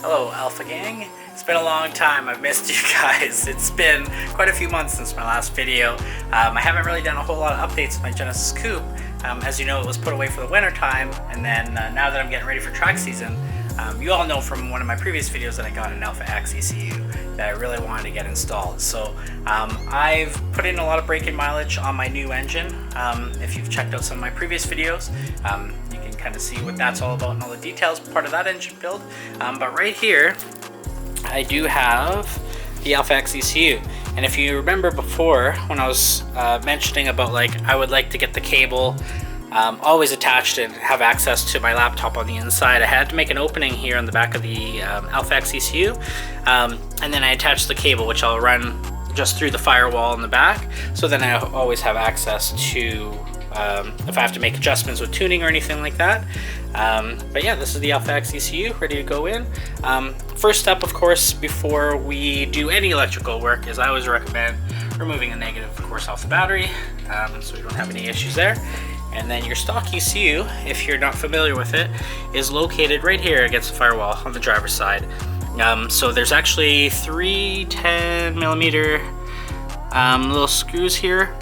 Hello Alpha Gang, it's been a long time, I've missed you guys. It's been quite a few months since my last video. I haven't really done a whole lot of updates to my Genesis Coupe. As you know, it was put away for the winter time, and then now that I'm getting ready for track season, you all know from one of my previous videos that I got an X ECU that I really wanted to get installed. So I've put in a lot of braking mileage on my new engine. If you've checked out some of my previous videos, you can kind of see what that's all about and all the details part of that engine build. But right here, I do have the AlphaX ECU. And if you remember before, when I was mentioning about I would like to get the cable always attached and have access to my laptop on the inside, I had to make an opening here on the back of the AlphaX ECU, and then I attached the cable, which I'll run just through the firewall in the back, so then I always have access to if I have to make adjustments with tuning or anything like that. But yeah, this is the AlphaX ECU ready to go in. First step, of course, before we do any electrical work, is I always recommend removing the negative, of course, off the battery, so we don't have any issues there. And then your stock ECU, if you're not familiar with it, is located right here against the firewall on the driver's side. So there's actually three 10mm little screws here.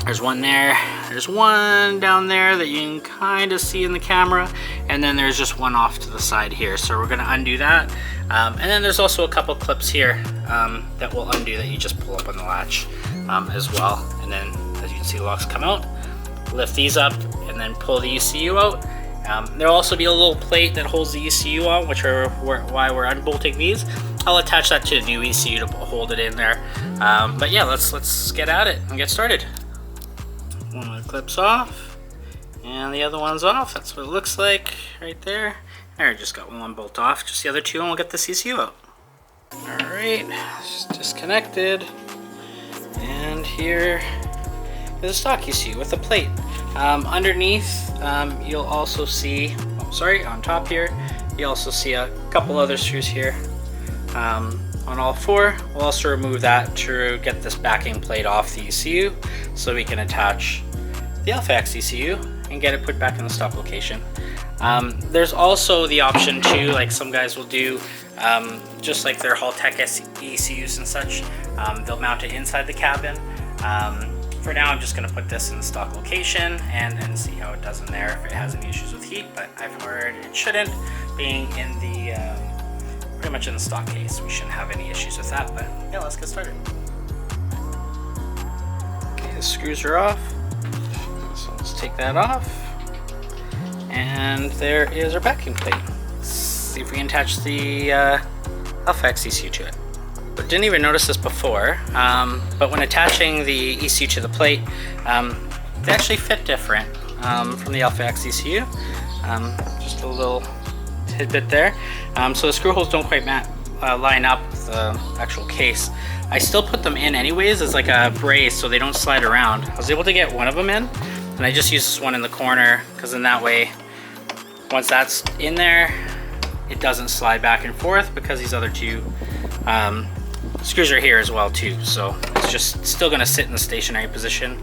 There's one there, there's one down there that you can kind of see in the camera, and then there's just one off to the side here. So we're going to undo that. And then there's also a couple clips here that will undo, that you just pull up on the latch as well. And then, as you can see, the locks come out. Lift these up and then pull the ECU out. There'll also be a little plate that holds the ECU on, which are why we're unbolting these. I'll attach that to the new ECU to hold it in there. But yeah, let's get at it and get started. One of the clips off, and the other one's off. That's what it looks like right there. There, just got one bolt off, just the other two, and we'll get this ECU out. Alright, it's disconnected. And here is a stock ECU with a plate. Underneath, you'll also see, on top here, you also see a couple other screws here on all four. We'll also remove that to get this backing plate off the ECU so we can attach the AlphaX ECU and get it put back in the stock location. There's also the option too, like some guys will do, just like their Haltech ECUs and such, they'll mount it inside the cabin. For now, I'm just going to put this in the stock location and see how it does in there, if it has any issues with heat, but I've heard it shouldn't, being in the pretty much in the stock case. We shouldn't have any issues with that, but yeah, let's get started. Okay, the screws are off, so let's take that off, and there is our backing plate. Let's see if we can attach the AlphaX ECU to it. I didn't even notice this before, but when attaching the ECU to the plate, they actually fit different from the AlphaX ECU. Just a little tidbit there. So the screw holes don't quite line up with the actual case. I still put them in anyways as like a brace so they don't slide around. I was able to get one of them in, and I just used this one in the corner because in that way, once that's in there, it doesn't slide back and forth, because these other two screws are here as well too, so it's just still going to sit in the stationary position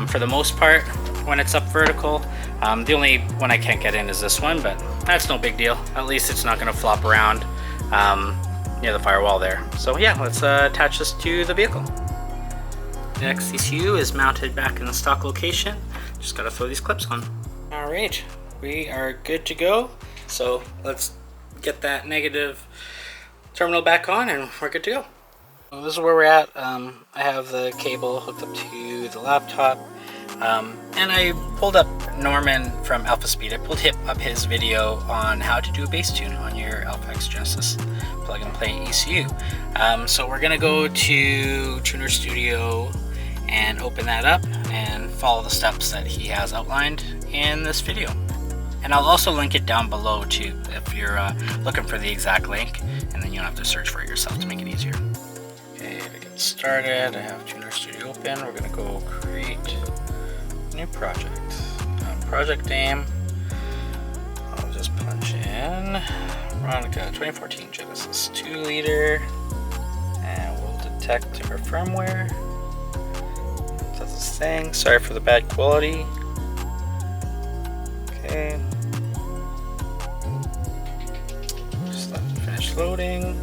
for the most part when it's up vertical. The only one I can't get in is this one, but that's no big deal. At least it's not going to flop around near the firewall there. So yeah, let's attach this to the vehicle. Next, ECU is mounted back in the stock location. Just got to throw these clips on. Alright, we are good to go. So let's get that negative terminal back on and we're good to go. So this is where we're at. I have the cable hooked up to the laptop, and I pulled up Norman from AlphaSpeed. I pulled up his video on how to do a bass tune on your AlphaX Genesis plug and play ECU. So we're gonna go to Tuner Studio and open that up and follow the steps that he has outlined in this video. And I'll also link it down below too if you're looking for the exact link, and then you don't have to search for it yourself to make it easier. Okay, to get started, I have Tuner Studio open. We're going to go create a new project. Project name, I'll just punch in Veronica 2014 Genesis 2-liter, and we'll detect our firmware. That's this thing. Sorry for the bad quality. Okay. Just let it finish loading.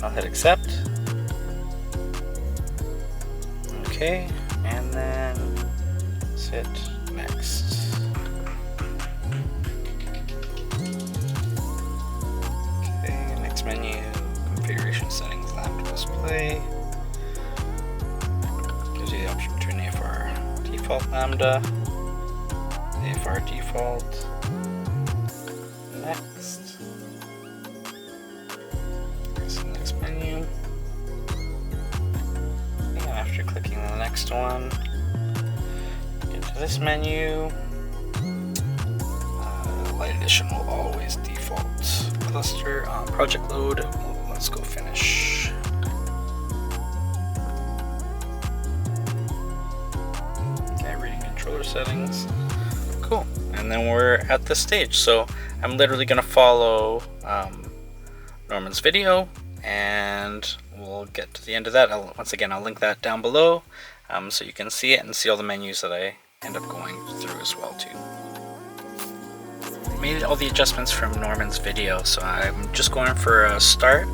I'll hit accept. Okay, and then let's hit next. Okay, next menu, configuration settings, lambda display. Gives you the option between AFR default lambda, AFR default. Next. Here's the next menu. And after clicking the next one, get to this menu. Light edition will always default. Cluster project load. Let's go finish. Okay, reading controller settings. Cool. And then we're at this stage. So I'm literally going to follow Norman's video, and we'll get to the end of that. Once again, I'll link that down below so you can see it and see all the menus that I end up going through as well too. I made all the adjustments from Norman's video, so I'm just going for a start.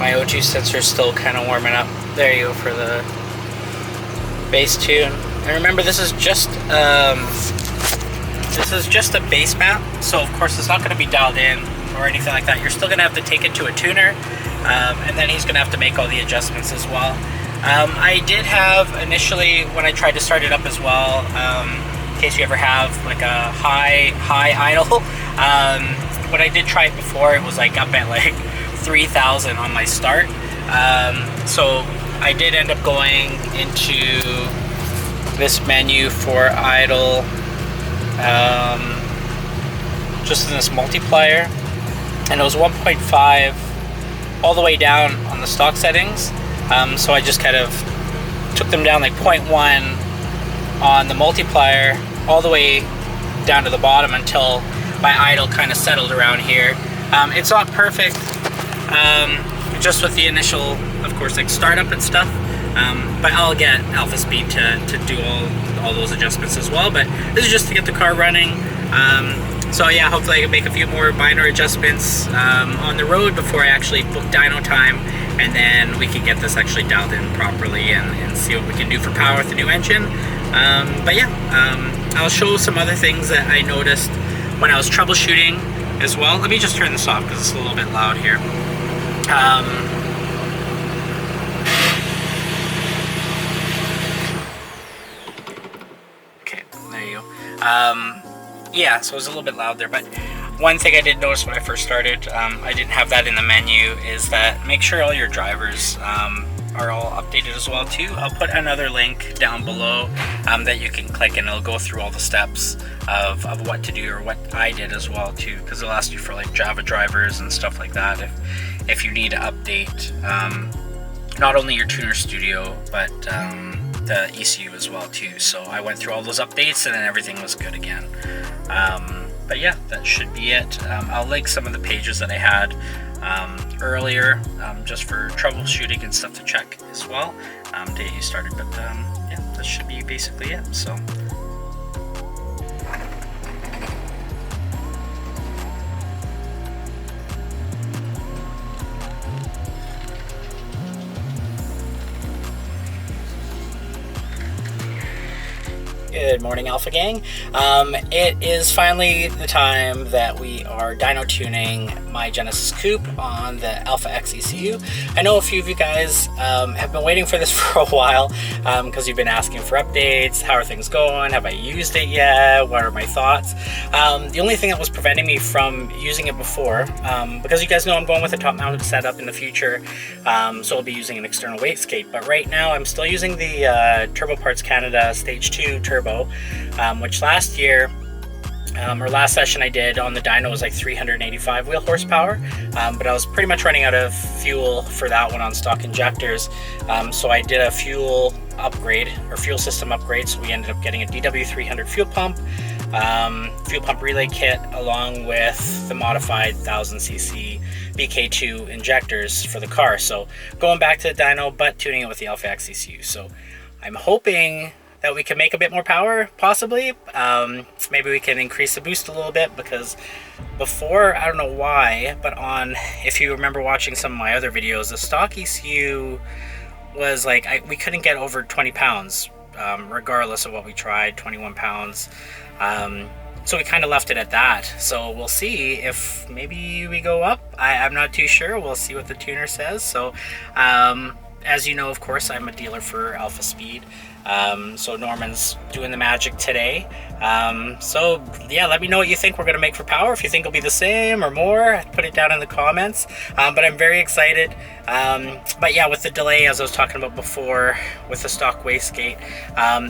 My O2 sensor is still kind of warming up. There you go for the bass tune. And remember, this is just a bass map, so of course it's not going to be dialed in or anything like that. You're still going to have to take it to a tuner, and then he's going to have to make all the adjustments as well. I did have initially, when I tried to start it up as well, in case you ever have like a high idle, when I did try it before, it was like up at like 3,000 on my start. So I did end up going into this menu for idle, just in this multiplier, and it was 1.5 all the way down on the stock settings. So I just kind of took them down like 0.1 on the multiplier all the way down to the bottom until my idle kind of settled around here. It's not perfect, just with the initial, of course, like startup and stuff, but I'll get Alpha Speed to do all those adjustments as well. But this is just to get the car running. So yeah, hopefully I can make a few more minor adjustments on the road before I actually book dyno time, and then we can get this actually dialed in properly and see what we can do for power with the new engine. But yeah, I'll show some other things that I noticed when I was troubleshooting as well. Let me just turn this off because it's a little bit loud here. Okay, there you go. Yeah, so it was a little bit loud there, but one thing I did notice when I first started, I didn't have that in the menu, is that make sure all your drivers are all updated as well too. I'll put another link down below that you can click, and it'll go through all the steps of what to do, or what I did as well too, because it'll ask you for like Java drivers and stuff like that if you need to update not only your tuner studio but the ECU as well too. So I went through all those updates and then everything was good again. But yeah, that should be it. I'll link some of the pages that I had earlier, just for troubleshooting and stuff to check as well, to get you started. But yeah, that should be basically it. So good morning, Alpha Gang. It is finally the time that we are dyno tuning my Genesis Coupe on the AlphaX ECU. I know a few of you guys have been waiting for this for a while, because you've been asking for updates. How are things going? Have I used it yet? What are my thoughts? The only thing that was preventing me from using it before, because you guys know I'm going with a top-mounted setup in the future, so I'll be using an external wastegate. But right now I'm still using the Turbo Parts Canada Stage 2 Turbo, which last year, or last session I did on the dyno was like 385 wheel horsepower, but I was pretty much running out of fuel for that one on stock injectors, so I did a fuel upgrade, or fuel system upgrade. So we ended up getting a DW300 fuel pump, fuel pump relay kit along with the modified 1000cc BK2 injectors for the car. So going back to the dyno, but tuning it with the AlphaX ECU. So I'm hoping that we can make a bit more power, possibly. Maybe we can increase the boost a little bit, because before, I don't know why, but if you remember watching some of my other videos, the stock ECU was like, we couldn't get over 20 pounds, regardless of what we tried, 21 pounds. So we kind of left it at that. So we'll see if maybe we go up. I'm not too sure. We'll see what the tuner says. So as you know, of course, I'm a dealer for Alpha Speed. So Norman's doing the magic today. So yeah, let me know what you think we're going to make for power. If you think it'll be the same or more, put it down in the comments. But I'm very excited. But yeah, with the delay, as I was talking about before, with the stock wastegate,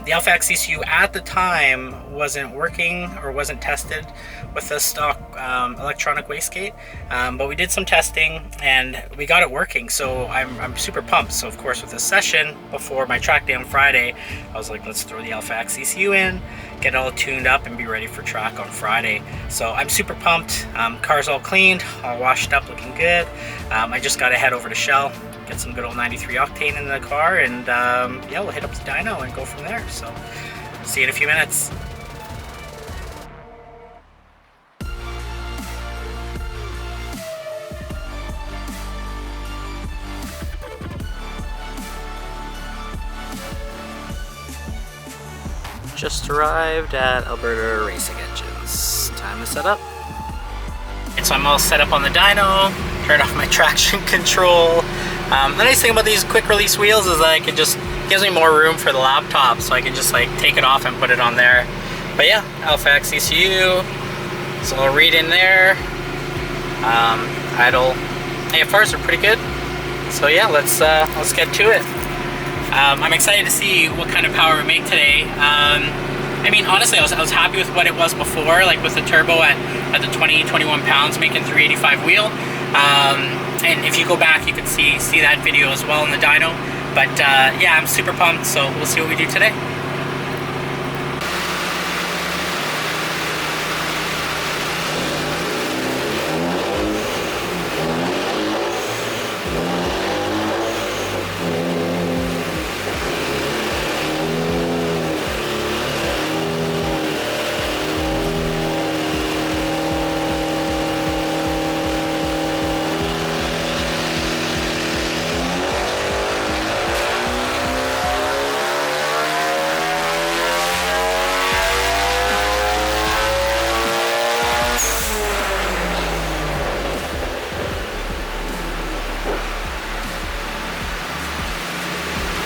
the AlphaX ECU at the time wasn't working or wasn't tested with the stock electronic wastegate. But we did some testing and we got it working. So I'm super pumped. So of course, with this session before my track day on Friday, I was like, let's throw the AlphaX ECU in, get it all tuned up, and be ready for track on Friday. So I'm super pumped. Car's all cleaned, all washed up, looking good. I just got to head over to Shell, get some good old 93 octane in the car, and yeah, we'll hit up the dyno and go from there. So see you in a few minutes. Just arrived at Alberta Racing Engines. Time to set up. And so I'm all set up on the dyno, turned off my traction control. The nice thing about these quick release wheels is like it just gives me more room for the laptop, so I can just like take it off and put it on there. But yeah, AlphaX ECU, so I'll read in there. Idle AFRs are pretty good. So yeah, let's get to it. I'm excited to see what kind of power we make today. I mean, honestly, I was happy with what it was before, like with the turbo at the 21 pounds, making 385 wheel. And if you go back, you can see that video as well in the dyno. But yeah, I'm super pumped, so we'll see what we do today.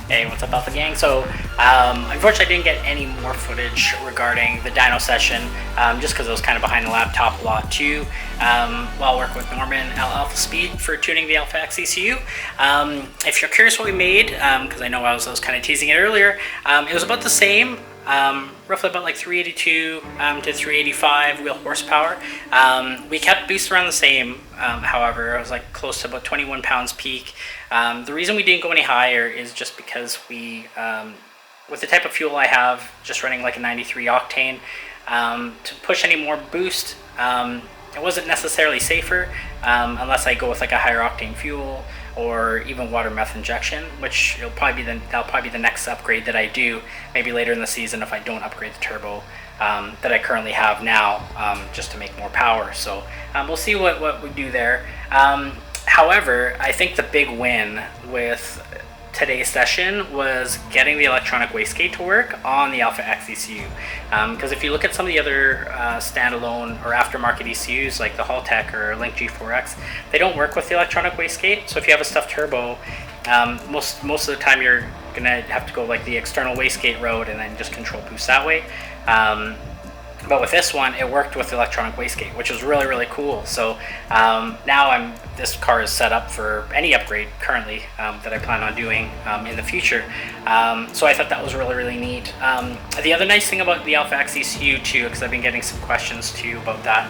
Hey, what's up, Alpha Gang? So, unfortunately I didn't get any more footage regarding the dyno session, just because I was kind of behind the laptop a lot too, while working with Norman at Alpha Speed for tuning the AlphaX ECU. If you're curious what we made, because I know I was kind of teasing it earlier, it was about the same. Roughly about like 382 to 385 wheel horsepower. We kept boost around the same, however, it was like close to about 21 pounds peak. The reason we didn't go any higher is just because we, with the type of fuel I have, just running like a 93 octane, to push any more boost, it wasn't necessarily safer, unless I go with like a higher octane fuel or even water meth injection, which that'll probably be the next upgrade that I do, maybe later in the season if I don't upgrade the turbo that I currently have now, just to make more power. So we'll see what we do there. However, I think the big win with today's session was getting the electronic wastegate to work on the AlphaX ECU. Because if you look at some of the other standalone or aftermarket ECUs like the Haltech or Link G4X, they don't work with the electronic wastegate. So if you have a stuffed turbo, most of the time you're gonna have to go like the external wastegate road and then just control boost that way. But with this one, it worked with the electronic wastegate, which was really, really cool. So now this car is set up for any upgrade currently that I plan on doing in the future. So I thought that was really, really neat. The other nice thing about the AlphaX ECU too, because I've been getting some questions too about that,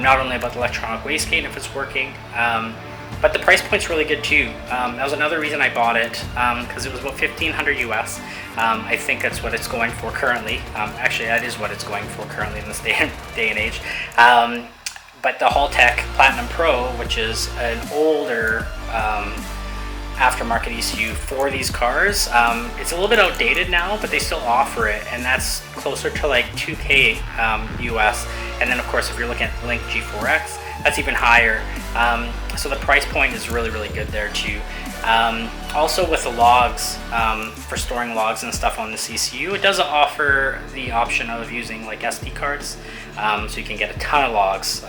not only about the electronic wastegate if it's working, But the price point's really good too. That was another reason I bought it, because it was about $1,500 US. I think that's what it's going for currently. Actually, that is what it's going for currently in this day and age. But the Haltech Platinum Pro, which is an older aftermarket ECU for these cars, it's a little bit outdated now, but they still offer it, and that's closer to like 2K US. And then of course, if you're looking at Link G4X, that's even higher. So the price point is really, really good there too. Also with the logs, for storing logs and stuff on this ECU, it does offer the option of using like SD cards, so you can get a ton of logs,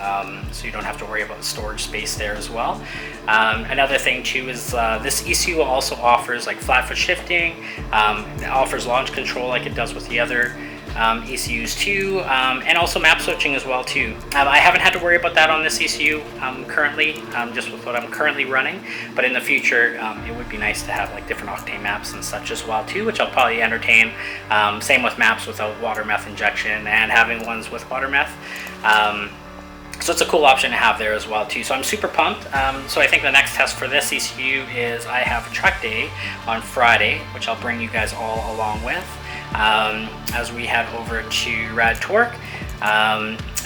so you don't have to worry about the storage space there as well. Another thing too is this ECU also offers like flat foot shifting, it offers launch control like it does with the other ECUs too, and also map switching as well too. I haven't had to worry about that on this ECU currently, just with what I'm currently running, but in the future it would be nice to have like different octane maps and such as well too, which I'll probably entertain. Same with maps without water meth injection and having ones with water meth. So it's a cool option to have there as well too. So I'm super pumped. So I think the next test for this ECU is I have a track day on Friday, which I'll bring you guys all along with, as we head over to Rad Torque.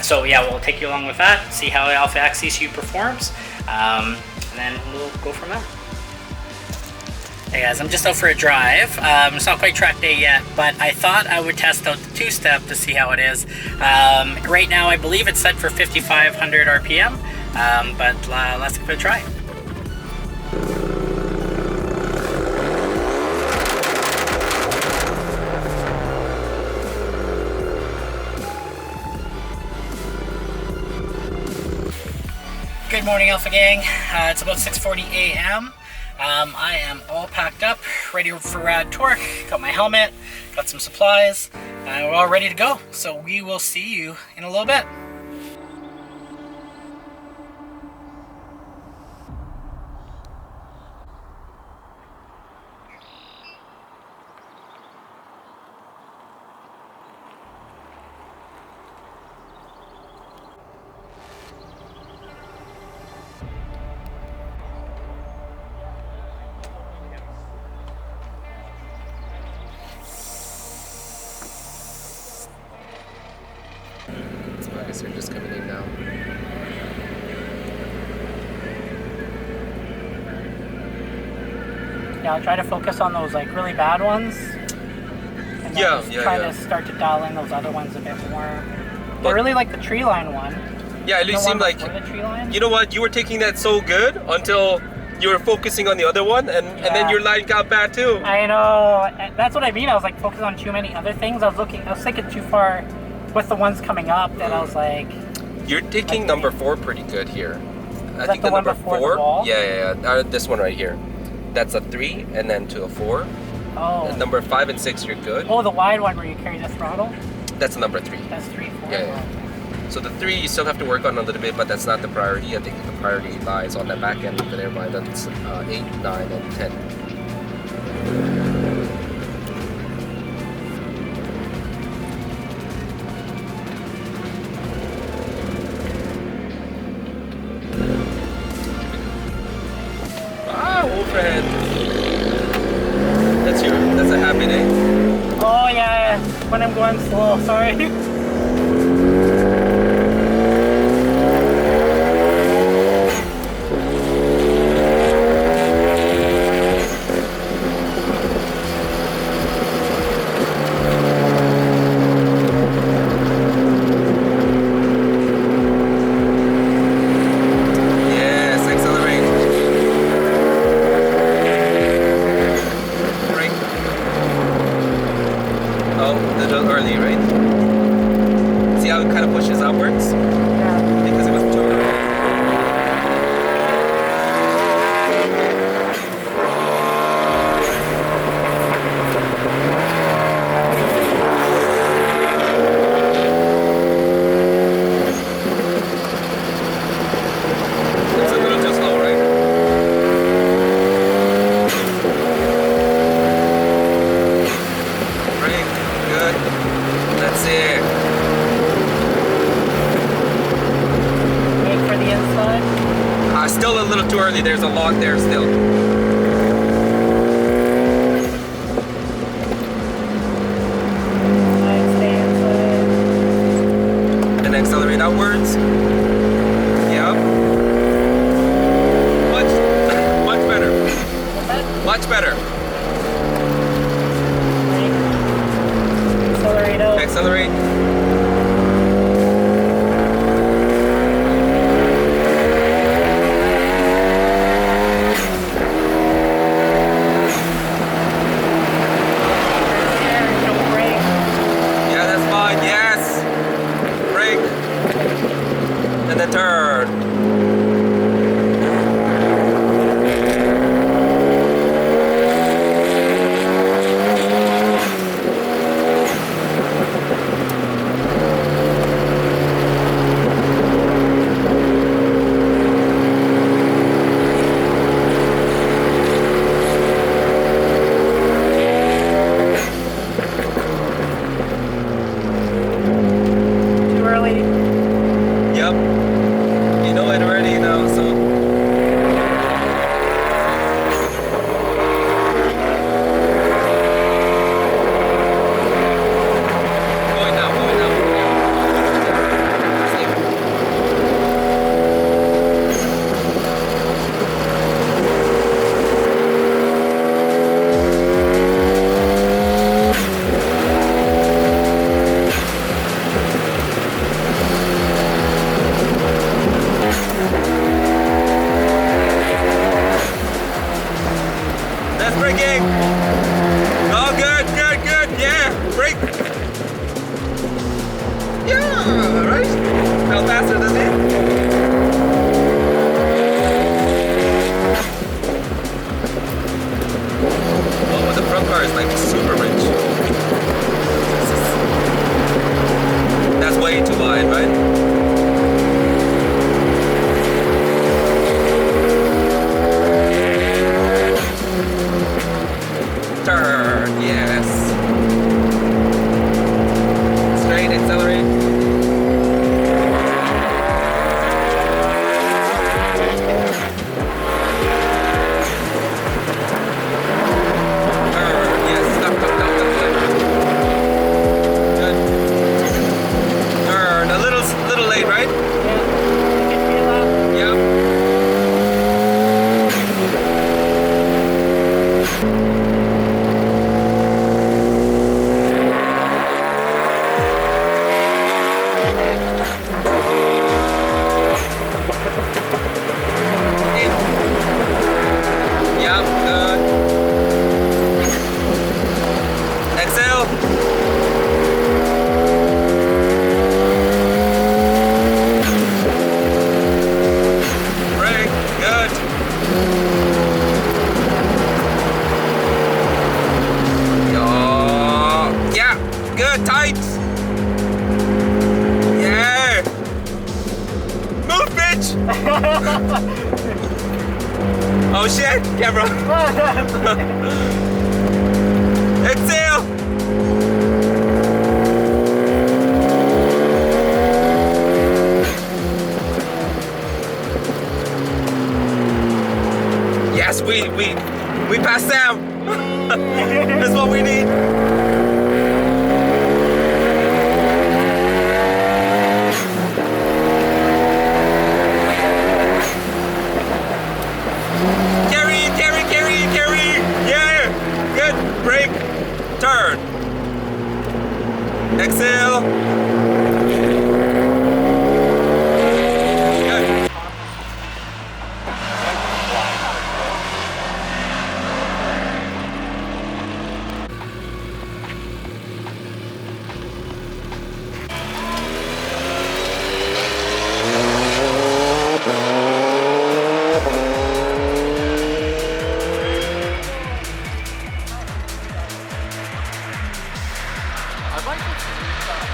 So yeah, we'll take you along with that, see how AlphaX ECU performs, and then we'll go from there. Hey guys, I'm just out for a drive. It's not quite track day yet, but I thought I would test out the two-step to see how it is. Right now I believe it's set for 5,500 RPM, but let's give it a try. Good morning, Alpha Gang. It's about 6:40 a.m. I am all packed up, ready for Rad Torque. Got my helmet, got some supplies, and we're all ready to go. So we will see you in a little bit. I guess they're just coming in now. Yeah, I'll try to focus on those like really bad ones. And try to start to dial in those other ones a bit more. But I really like the tree line one. Yeah, at least seemed like, the tree line. you know what, you were taking that so good until you were focusing on the other one, and then your line got bad too. I know, that's what I mean. I was like focused on too many other things. I was thinking too far with the ones coming up that I was like... You're taking number 4 pretty good here. I think the number before 4, the wall? yeah. This one right here. That's a 3 and then to a 4. Oh. And number 5 and 6, you're good. Oh, the wide one where you carry the throttle? That's a number 3. That's 3, 4. Yeah. So the 3 you still have to work on a little bit, but that's not the priority. I think the priority lies on that back end over there by that's 8, 9, and 10. Overhead. That's a habit, eh? Oh yeah, when I'm going slow, sorry. A little early, right? still a little too early. There's a lot there still. And accelerate outwards. Yep. Much better. Much better. Accelerate out. Accelerate. Yeah, that's fine. Yes. Brake. And then turn. Too early. Yep. You know it already now, so. Going now, going now. Stay. That's braking. Oh, good, good, good. Yeah, brake. Yeah, right. Felt faster than it. Oh, but the front car is like super rich. That's way too wide, right? Turn, yes. Straight, accelerate. Turn, yes. Up, up, up, up, up. Good. Turn, a little late, right? Yep. Yep, good. Exhale. Brake, good. Oh, yeah, good, tight. Yeah. Move, bitch. Oh shit, camera. Exhale. Yes, we passed Sam. That's what we need. Carry, carry, carry, carry. Yeah, good. Brake, turn. Exhale. Good. I'd like to see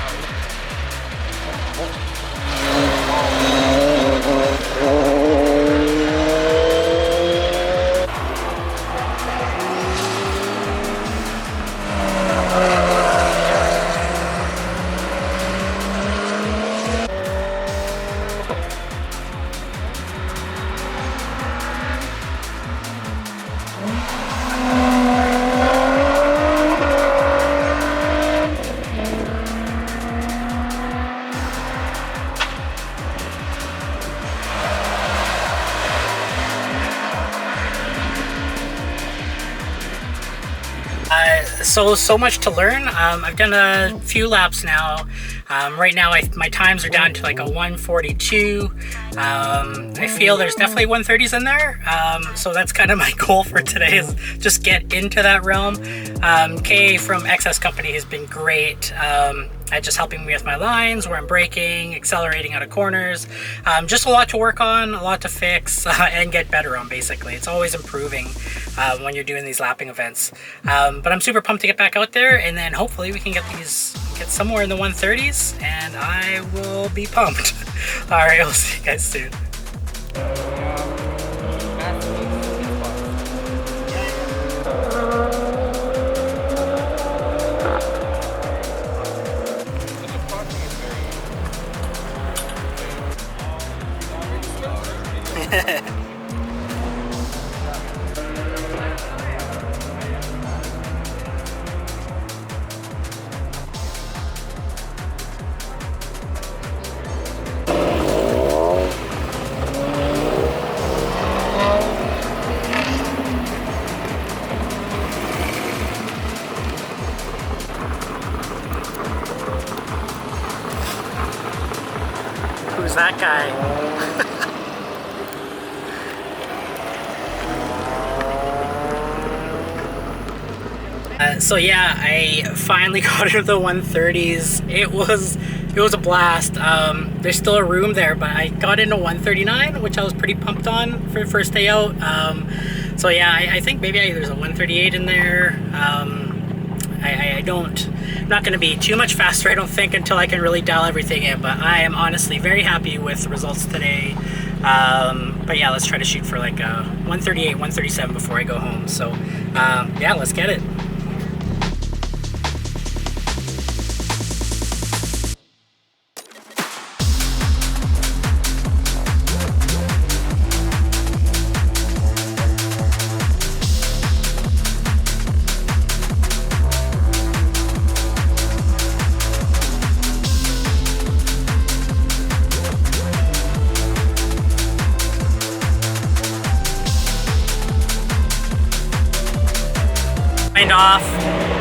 So much to learn. I've done a few laps now. Right now my times are down to like a 142. I feel there's definitely 130s in there. So that's kind of my goal for today, is just get into that realm. Kay from XS Company has been great at just helping me with my lines, where I'm braking, accelerating out of corners. Just a lot to work on, a lot to fix, and get better on. Basically, it's always improving when you're doing these lapping events. But I'm super pumped to get back out there, and then hopefully we can get somewhere in the 130s, and I will be pumped. All right, I'll see you guys soon. Who's that guy? So yeah, I finally got into the 130s. It was a blast. There's still a room there, but I got into 139, which I was pretty pumped on for the first day out. So yeah, I think maybe there's a 138 in there. I'm not going to be too much faster, I don't think, until I can really dial everything in, but I am honestly very happy with the results today. But yeah, let's try to shoot for like a 138, 137 before I go home. So yeah, let's get it. Off.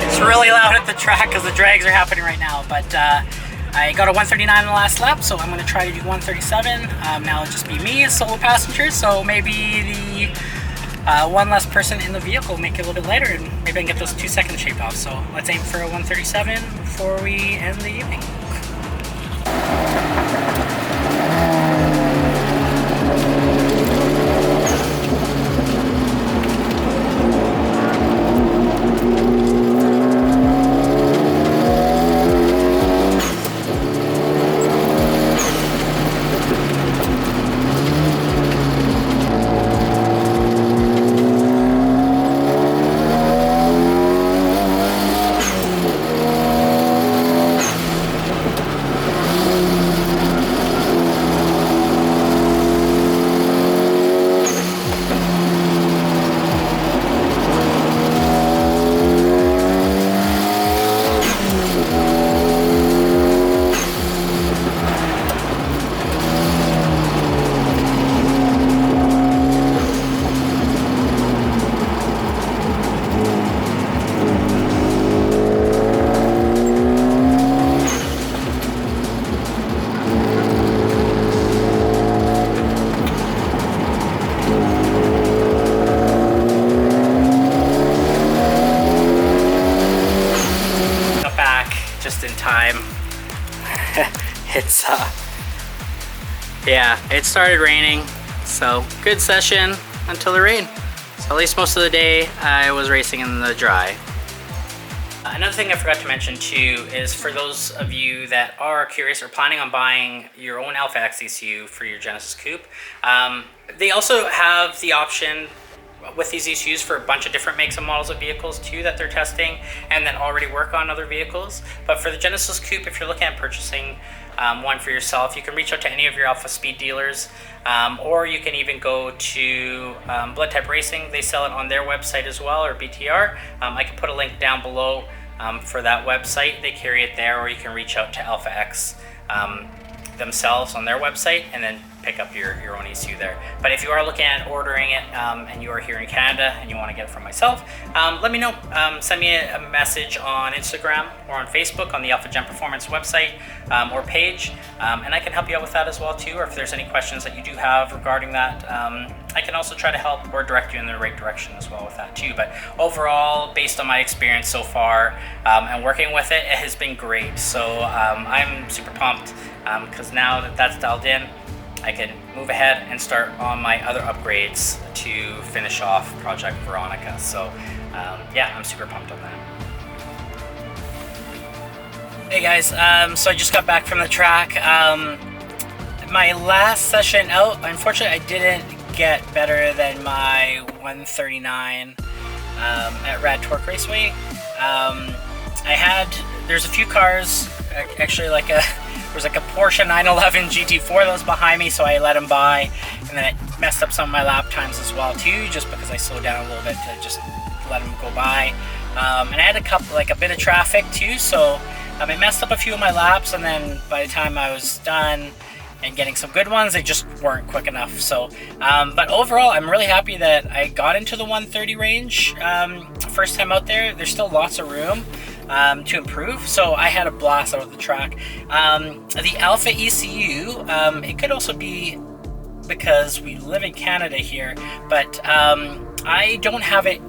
It's really loud at the track because the drags are happening right now, but I got a 139 in the last lap, so I'm going to try to do 137. Now it'll just be me as solo passenger, so maybe the one less person in the vehicle will make it a little bit lighter, and maybe I can get those 2 seconds shaved off. So let's aim for a 137 before we end the evening. Time. It's yeah, it started raining, so good session until the rain. So at least most of the day I was racing in the dry. Another thing I forgot to mention too is for those of you that are curious or planning on buying your own AlphaX ECU for your Genesis Coupe, they also have the option with these ECUs for a bunch of different makes and models of vehicles too that they're testing and that already work on other vehicles. But for the Genesis Coupe, if you're looking at purchasing one for yourself, you can reach out to any of your Alpha Speed dealers, or you can even go to Blood Type Racing. They sell it on their website as well, or BTR. I can put a link down below for that website. They carry it there, or you can reach out to AlphaX themselves on their website and then pick up your own ECU there. But if you are looking at ordering it and you are here in Canada and you want to get it from myself, let me know. Send me a message on Instagram or on Facebook on the AlphaGenPerformance website or page, and I can help you out with that as well too. Or if there's any questions that you do have regarding that, I can also try to help or direct you in the right direction as well with that too. But overall, based on my experience so far and working with it, it has been great. So I'm super pumped because now that that's dialed in, I can move ahead and start on my other upgrades to finish off Project Veronica. So yeah, I'm super pumped on that. Hey guys, so I just got back from the track. My last session out, unfortunately I didn't get better than my 139 at RadTorque Raceway. There's a few cars, actually there was like a Porsche 911 GT4 that was behind me, so I let him by, and then it messed up some of my lap times as well too, just because I slowed down a little bit to just let him go by. And I had a bit of traffic too, so it messed up a few of my laps, and then by the time I was done and getting some good ones, they just weren't quick enough. So but overall, I'm really happy that I got into the 130 range first time out there. There's still lots of room to improve, so I had a blast out of the track. The Alpha ECU, it could also be because we live in Canada here, but I don't have it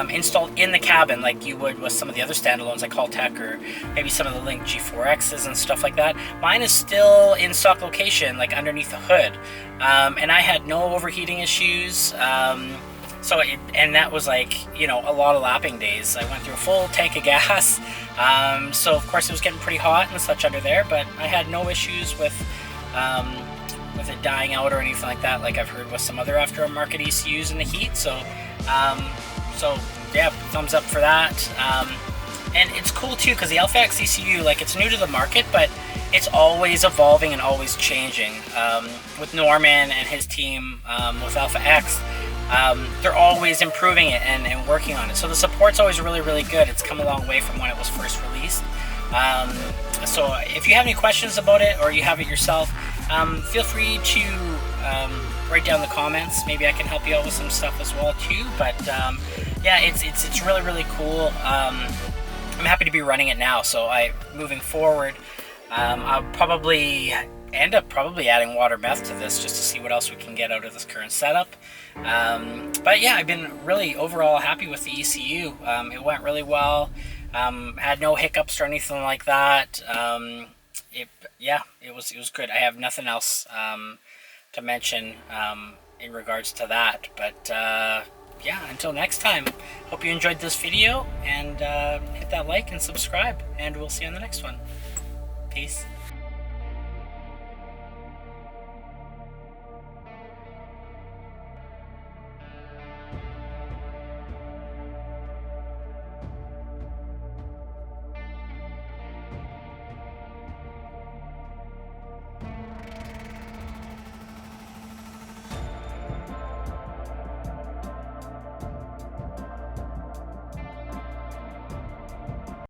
installed in the cabin like you would with some of the other standalones like Haltech or maybe some of the Link G4Xs and stuff like that. Mine is still in stock location, like underneath the hood, and I had no overheating issues. And that was like, you know, a lot of lapping days. I went through a full tank of gas, so of course it was getting pretty hot and such under there, but I had no issues with it dying out or anything like that, like I've heard with some other aftermarket ECUs in the heat. So yeah, thumbs up for that. And it's cool too because the AlphaX ECU, like, it's new to the market, but it's always evolving and always changing. With Norman and his team with AlphaX, they're always improving it and working on it. So the support's always really, really good. It's come a long way from when it was first released. So if you have any questions about it or you have it yourself, feel free to write down the comments. Maybe I can help you out with some stuff as well too. But yeah, it's really, really cool. I'm happy to be running it now. So moving forward, I'll probably end up adding water meth to this just to see what else we can get out of this current setup. But yeah, I've been really overall happy with the ECU. It went really well. Had no hiccups or anything like that. It was good. I have nothing else to mention in regards to that. But yeah, until next time, hope you enjoyed this video, and hit that like and subscribe, and we'll see you on the next one. Peace.